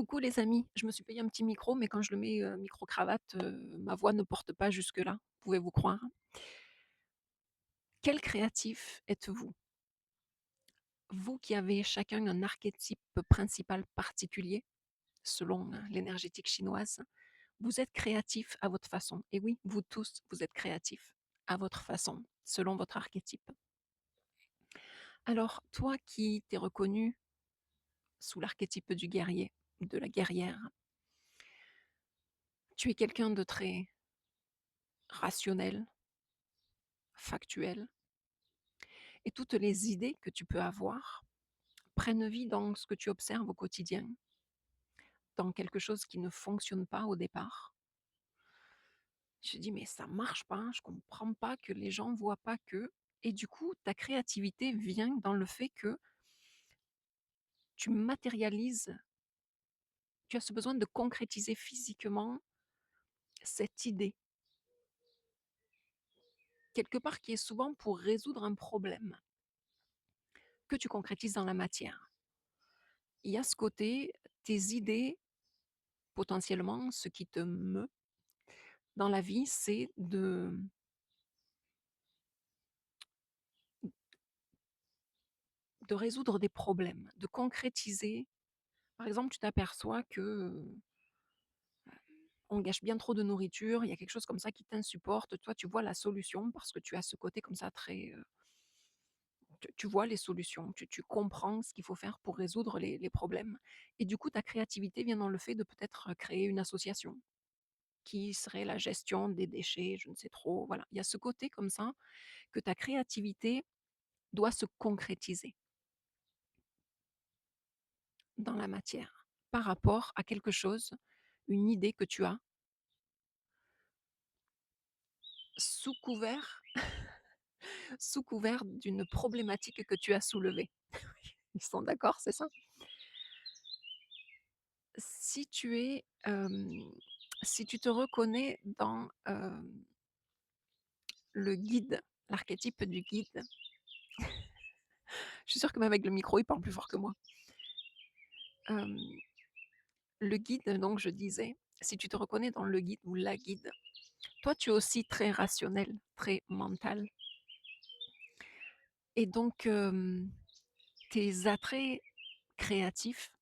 Coucou les amis, je me suis payé un petit micro, mais quand je le mets, micro-cravate, ma voix ne porte pas jusque-là, pouvez-vous croire? Quel créatif êtes-vous? Vous qui avez chacun un archétype principal particulier, selon, l'énergétique chinoise, vous êtes créatifs à votre façon. Et oui, vous tous, vous êtes créatifs à votre façon, selon votre archétype. Alors, toi qui t'es reconnu sous l'archétype du guerrier, de la guerrière, tu es quelqu'un de très rationnel, factuel. Et toutes les idées que tu peux avoir prennent vie dans ce que tu observes au quotidien, dans quelque chose qui ne fonctionne pas au départ. Je dis: «Mais ça marche pas, hein, je comprends pas que les gens voient pas que», et du coup, ta créativité vient dans le fait que tu matérialises, tu as ce besoin de concrétiser physiquement cette idée, quelque part qui est souvent pour résoudre un problème que tu concrétises dans la matière. Il y a ce côté, tes idées, potentiellement, ce qui te meut dans la vie, c'est de résoudre des problèmes, de concrétiser. Par exemple, tu t'aperçois que, on gâche bien trop de nourriture, il y a quelque chose comme ça qui t'insupporte. Toi, tu vois la solution parce que tu as ce côté comme ça très, tu vois les solutions, tu comprends ce qu'il faut faire pour résoudre les problèmes, et du coup, ta créativité vient dans le fait de peut-être, créer une association qui serait la gestion des déchets, je ne sais trop, voilà. Il y a ce côté comme ça que ta créativité doit se concrétiser dans la matière, par rapport à quelque chose, une idée que tu as, sous couvert sous couvert d'une problématique que tu as soulevée. Ils sont d'accord, c'est ça? Si tu es, si tu te reconnais dans, le guide, l'archétype du guide, je suis sûre que même avec le micro, il parle plus fort que moi. Hem, le guide, donc je disais, si tu te reconnais dans le guide ou la guide, toi, tu es aussi très rationnel, très mental, et donc tes attraits créatifs,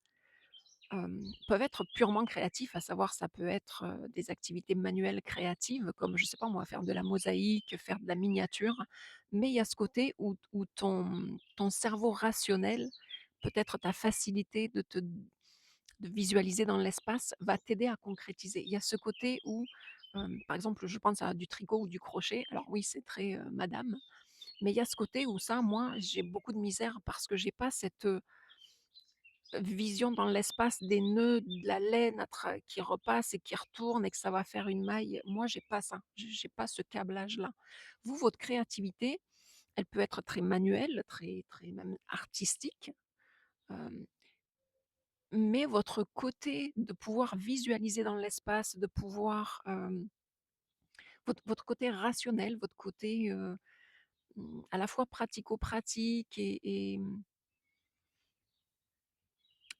peuvent être purement créatifs, à savoir ça peut être, des activités manuelles créatives comme, je sais pas moi, faire de la mosaïque, faire de la miniature, mais il y a ce côté où ton cerveau rationnel, peut-être ta facilité de visualiser dans l'espace va t'aider à concrétiser. Il y a ce côté où, par exemple, je pense à du tricot ou du crochet, alors oui, c'est très, madame, mais il y a ce côté où ça, moi, j'ai beaucoup de misère parce que j'ai pas cette, vision dans l'espace des nœuds, de la laine à tra qui repasse et qui retourne et que ça va faire une maille. Moi, j'ai pas ça, j'ai pas ce câblage-là. Vous, votre créativité, elle peut être très manuelle, très très même artistique, hem, mais votre côté de pouvoir visualiser dans l'espace, de pouvoir, votre côté rationnel, votre côté, à la fois pratico-pratique et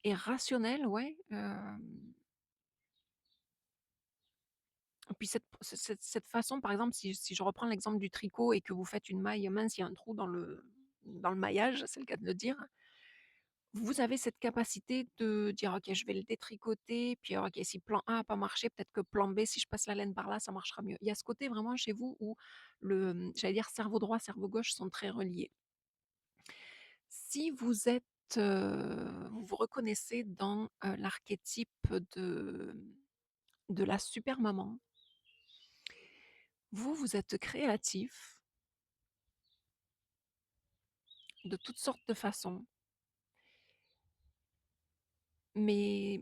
rationnel, ouais, et puis cette façon, par exemple, si je reprends l'exemple du tricot et que vous faites une maille, mince, il y a un trou dans le maillage, c'est le cas de le dire. Vous avez cette capacité de dire: «OK, je vais le détricoter, puis OK, si plan A a pas marché, peut-être que plan B, si je passe la laine par là, ça marchera mieux». Il y a ce côté vraiment chez vous où j'allais dire cerveau droit, cerveau gauche sont très reliés. Si vous êtes, vous vous reconnaissez dans, l'archétype de la super maman, vous, vous êtes créatif de toutes sortes de façons, mais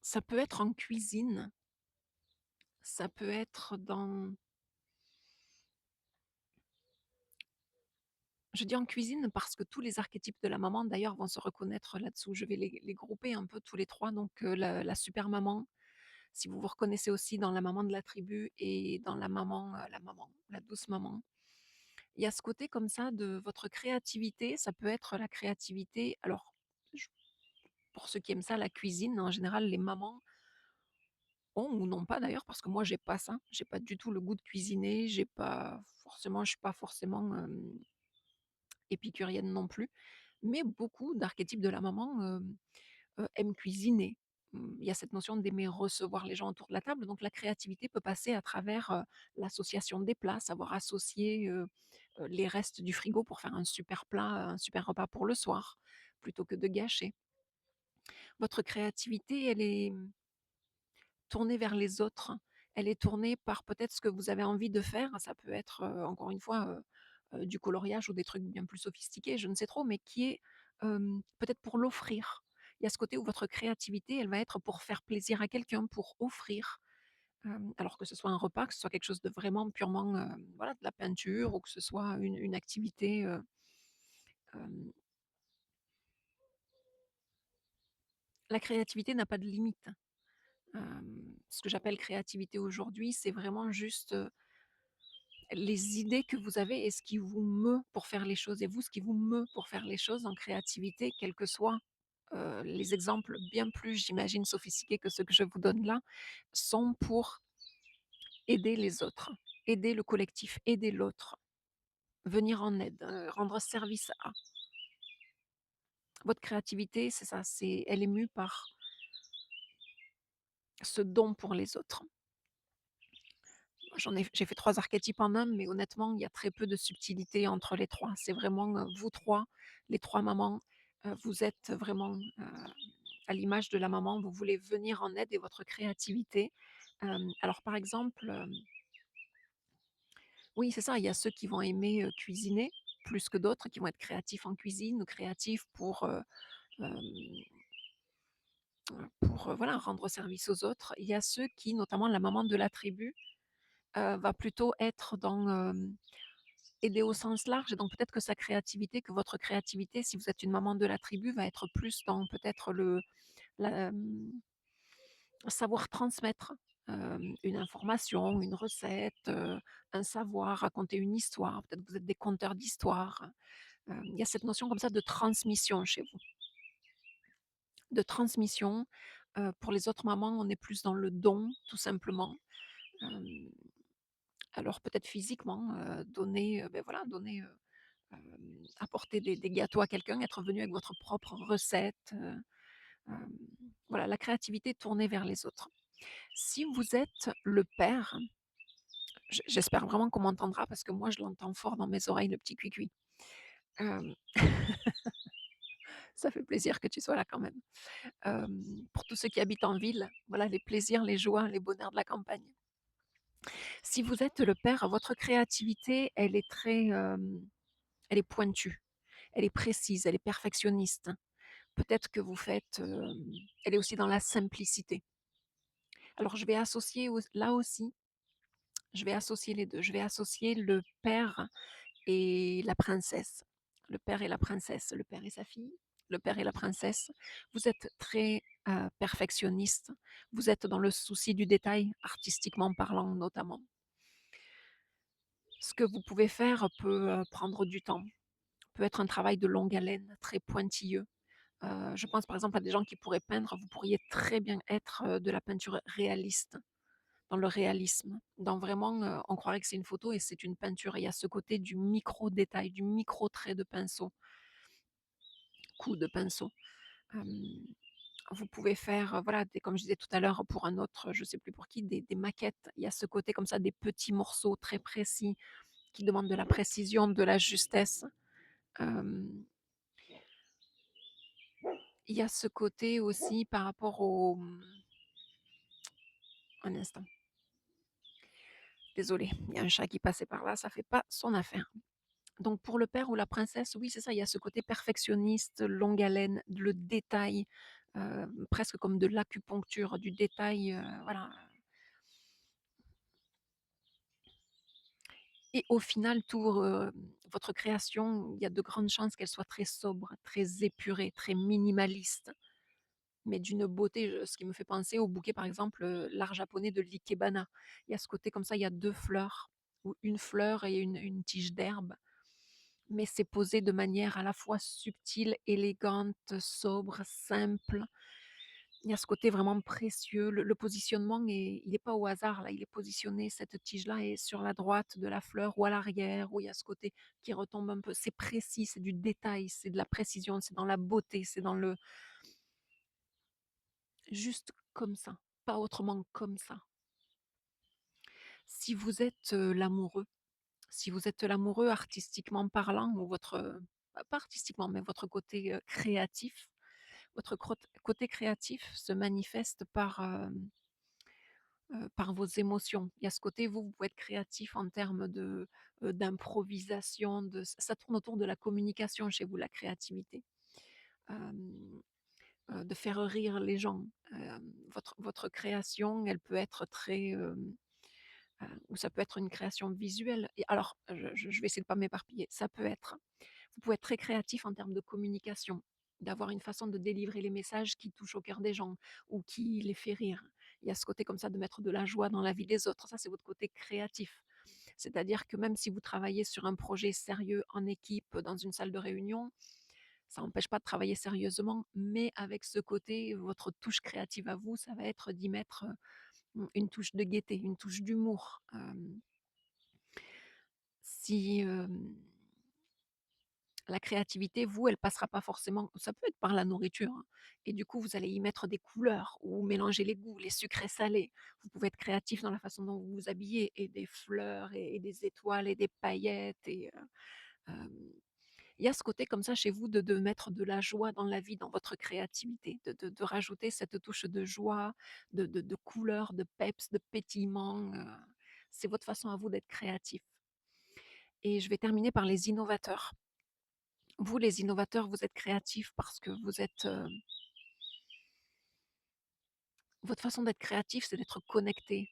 ça peut être en cuisine, ça peut être dans, je dis en cuisine parce que tous les archétypes de la maman d'ailleurs vont se reconnaître là-dessous. Je vais les grouper un peu tous les 3, donc la super maman, si vous vous reconnaissez aussi dans la maman de la tribu et dans la maman, la douce maman. Il y a ce côté comme ça de votre créativité, ça peut être la créativité, alors pour ceux qui aiment ça, la cuisine, en général, les mamans ont ou n'ont pas d'ailleurs, parce que moi j'ai pas ça, j'ai pas du tout le goût de cuisiner, j'ai pas forcément je suis pas forcément, épicurienne non plus, mais beaucoup d'archétypes de la maman, aiment cuisiner. Il y a cette notion d'aimer recevoir les gens autour de la table, donc la créativité peut passer à travers, l'association des plats, savoir associer, les restes du frigo pour faire un super plat, un super repas pour le soir, plutôt que de gâcher. Votre créativité, elle est tournée vers les autres. Elle est tournée par peut-être ce que vous avez envie de faire. Ça peut être, encore une fois, du coloriage ou des trucs bien plus sophistiqués, je ne sais trop, mais qui est, peut-être pour l'offrir. Il y a ce côté où votre créativité, elle va être pour faire plaisir à quelqu'un, pour offrir, alors que ce soit un repas, que ce soit quelque chose de vraiment purement, voilà, de la peinture ou que ce soit une activité, hem, la créativité n'a pas de limite. Ce que j'appelle créativité aujourd'hui, c'est vraiment juste, les idées que vous avez et ce qui vous meut pour faire les choses et vous, ce qui vous meut pour faire les choses en créativité, quels que soient, les exemples bien plus, j'imagine, sophistiqués que ceux que je vous donne là, sont pour aider les autres, aider le collectif, aider l'autre, venir en aide, rendre service à. Votre créativité, c'est ça, c'est elle est mue par ce don pour les autres. J'ai fait 3 archétypes en un, mais honnêtement, il y a très peu de subtilité entre les 3. C'est vraiment, vous 3, les 3 mamans, vous êtes vraiment, à l'image de la maman, vous voulez venir en aide et votre créativité, alors par exemple, oui, c'est ça, il y a ceux qui vont aimer, cuisiner plus que d'autres, qui vont être créatifs en cuisine ou créatifs hem, voilà, rendre service aux autres. Il y a ceux qui, notamment la maman de la tribu, va plutôt être dans, aider au sens large et donc peut-être que sa créativité, que votre créativité, si vous êtes une maman de la tribu, va être plus dans peut-être la, savoir transmettre, une information, une recette, un savoir, raconter une histoire. Peut-être que vous êtes des conteurs d'histoires. Il y a cette notion comme ça de transmission chez vous, de transmission. Pour les autres mamans, on est plus dans le don, tout simplement. Hem, alors peut-être physiquement, donner, voilà, donner, apporter des gâteaux à quelqu'un, être venu avec votre propre recette, hem, voilà, la créativité tournée vers les autres. Si vous êtes le père, j'espère vraiment qu'on m'entendra parce que moi je l'entends fort dans mes oreilles, le petit cuicui. Hem, Ça fait plaisir que tu sois là quand même. Pour tous ceux qui habitent en ville, voilà les plaisirs, les joies, les bonheurs de la campagne. Si vous êtes le père, votre créativité, elle est très, elle est pointue, elle est précise, elle est perfectionniste. Peut-être que vous faites, elle est aussi dans la simplicité. Alors je vais associer là aussi, je vais associer les 2. Je vais associer le père et la princesse. Le père et la princesse, le père et sa fille, le père et la princesse. Vous êtes très, perfectionniste, vous êtes dans le souci du détail, artistiquement parlant notamment. Ce que vous pouvez faire peut, prendre du temps, peut être un travail de longue haleine, très pointilleux. Je pense par exemple à des gens qui pourraient peindre, vous pourriez très bien être, de la peinture réaliste, dans le réalisme, dans vraiment, on croirait que c'est une photo et c'est une peinture. Il y a ce côté du micro détail, du micro trait de pinceau, coup de pinceau. Hem, vous pouvez faire, voilà, des comme je disais tout à l'heure pour un autre, je sais plus pour qui, des maquettes. Il y a ce côté comme ça, des petits morceaux très précis qui demandent de la précision, de la justesse. Hem, il y a ce côté aussi par rapport au, un instant. Désolée, il y a un chat qui passait par là, ça fait pas son affaire. Donc pour le père ou la princesse, oui, c'est ça, il y a ce côté perfectionniste, longue haleine, le détail, presque comme de l'acupuncture, du détail, voilà. Et au final, votre création, il y a de grandes chances qu'elle soit très sobre, très épurée, très minimaliste, mais d'une beauté, ce qui me fait penser au bouquet, par exemple, l'art japonais de l'ikebana. Il y a ce côté comme ça, il y a 2 fleurs ou une fleur et une tige d'herbe. mais c'est posé de manière à la fois subtile, élégante, sobre, simple. Il y a ce côté vraiment précieux. Le positionnement est il est pas au hasard là, il est positionné cette tige-là est sur la droite de la fleur ou à l'arrière, où il y a ce côté qui retombe un peu. C'est précis, c'est du détail, c'est de la précision, c'est dans la beauté, c'est dans le juste comme ça, pas autrement, comme ça. Si vous êtes, l'amoureux, si vous êtes l'amoureux artistiquement parlant ou votre, pas artistiquement, mais votre côté, créatif, votre côté créatif se manifeste par vos émotions. Il y a ce côté, vous pouvez être créatif en termes de, d'improvisation, de ça tourne autour de la communication chez vous, la créativité. Hem, de faire rire les gens. Votre création, elle peut être très, ou ça peut être une création visuelle et alors, je vais essayer de pas m'éparpiller. Ça peut être vous pouvez être très créatif en termes de communication, d'avoir une façon de délivrer les messages qui touchent au cœur des gens ou qui les fait rire. Il y a ce côté comme ça de mettre de la joie dans la vie des autres. Ça, c'est votre côté créatif. C'est-à-dire que même si vous travaillez sur un projet sérieux en équipe, dans une salle de réunion, ça n'empêche pas de travailler sérieusement, mais avec ce côté, votre touche créative à vous, ça va être d'y mettre, une touche de gaieté, une touche d'humour. Si, la créativité, vous, elle passera pas forcément ça peut être par la nourriture, hein et du coup, vous allez y mettre des couleurs ou mélanger les goûts, les sucrés salés. Vous pouvez être créatif dans la façon dont vous vous habillez et des fleurs et des étoiles et des paillettes et hem, il y a ce côté comme ça chez vous de mettre de la joie dans la vie, dans votre créativité, de rajouter cette touche de joie, de couleur, de peps, de pétillement, c'est votre façon à vous d'être créatif et je vais terminer par les innovateurs. Vous, les innovateurs, vous êtes créatifs parce que vous êtes, votre façon d'être créatif, c'est d'être connecté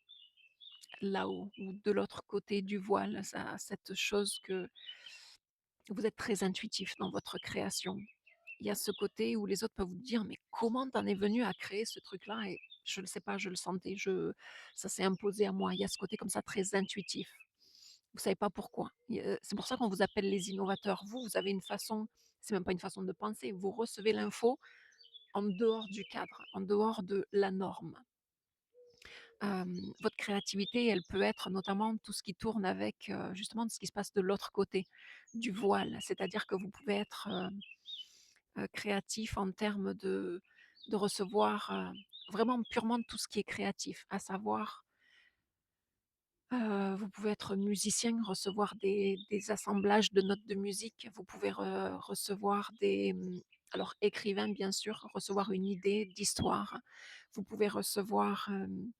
là-haut ou de l'autre côté du voile, ça cette chose que vous êtes très intuitif dans votre création. Il y a ce côté où les autres peuvent vous dire: «Mais comment tu en es venu à créer ce truc-là?» et je ne sais pas, je le sentais, ça s'est imposé à moi. Il y a ce côté comme ça très intuitif. Vous savez pas pourquoi. C'est pour ça qu'on vous appelle les innovateurs. Vous, vous avez une façon c'est même pas une façon de penser, vous recevez l'info en dehors du cadre, en dehors de la norme. Votre créativité, elle peut être notamment tout ce qui tourne avec, justement ce qui se passe de l'autre côté du voile. C'est-à-dire que vous pouvez être, créatif en termes de recevoir, vraiment purement tout ce qui est créatif, à savoir, vous pouvez être musicien, recevoir des assemblages de notes de musique. Vous pouvez recevoir des, alors écrivain bien sûr, recevoir une idée d'histoire. Vous pouvez recevoir, hem,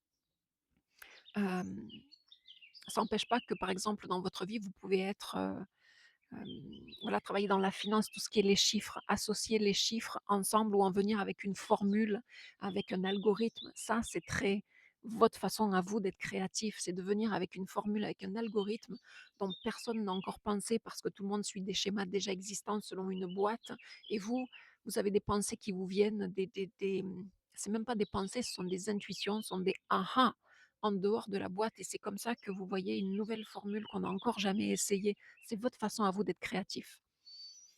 ça n'empêche pas que, par exemple, dans votre vie, vous pouvez être, Hem, voilà, travailler dans la finance, tout ce qui est les chiffres, associer les chiffres ensemble ou en venir avec une formule, avec un algorithme. Ça, c'est très votre façon à vous d'être créatif, c'est de venir avec une formule, avec un algorithme dont personne n'a encore pensé parce que tout le monde suit des schémas déjà existants selon une boîte et vous, vous avez des pensées qui vous viennent, c'est même pas des pensées, ce sont des intuitions, ce sont des «Ah en dehors de la boîte et c'est comme ça que vous voyez une nouvelle formule qu'on n'a encore jamais essayée. C'est votre façon à vous d'être créatif.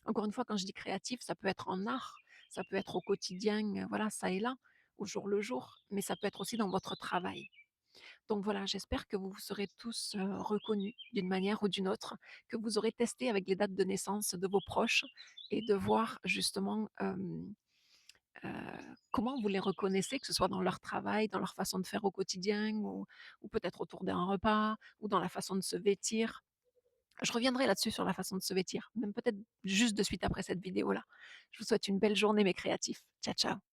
Encore une fois, quand je dis créatif, ça peut être en art, ça peut être au quotidien, voilà, ça et là, au jour le jour, mais ça peut être aussi dans votre travail. Donc voilà, j'espère que vous vous serez tous, reconnus d'une manière ou d'une autre, que vous aurez testé avec les dates de naissance de vos proches et de voir justement, comment vous les reconnaissez, que ce soit dans leur travail, dans leur façon de faire au quotidien ou peut-être autour d'un repas ou dans la façon de se vêtir. Je reviendrai là-dessus sur la façon de se vêtir, même peut-être juste de suite après cette vidéo-là. Je vous souhaite une belle journée mes créatifs. Ciao, ciao.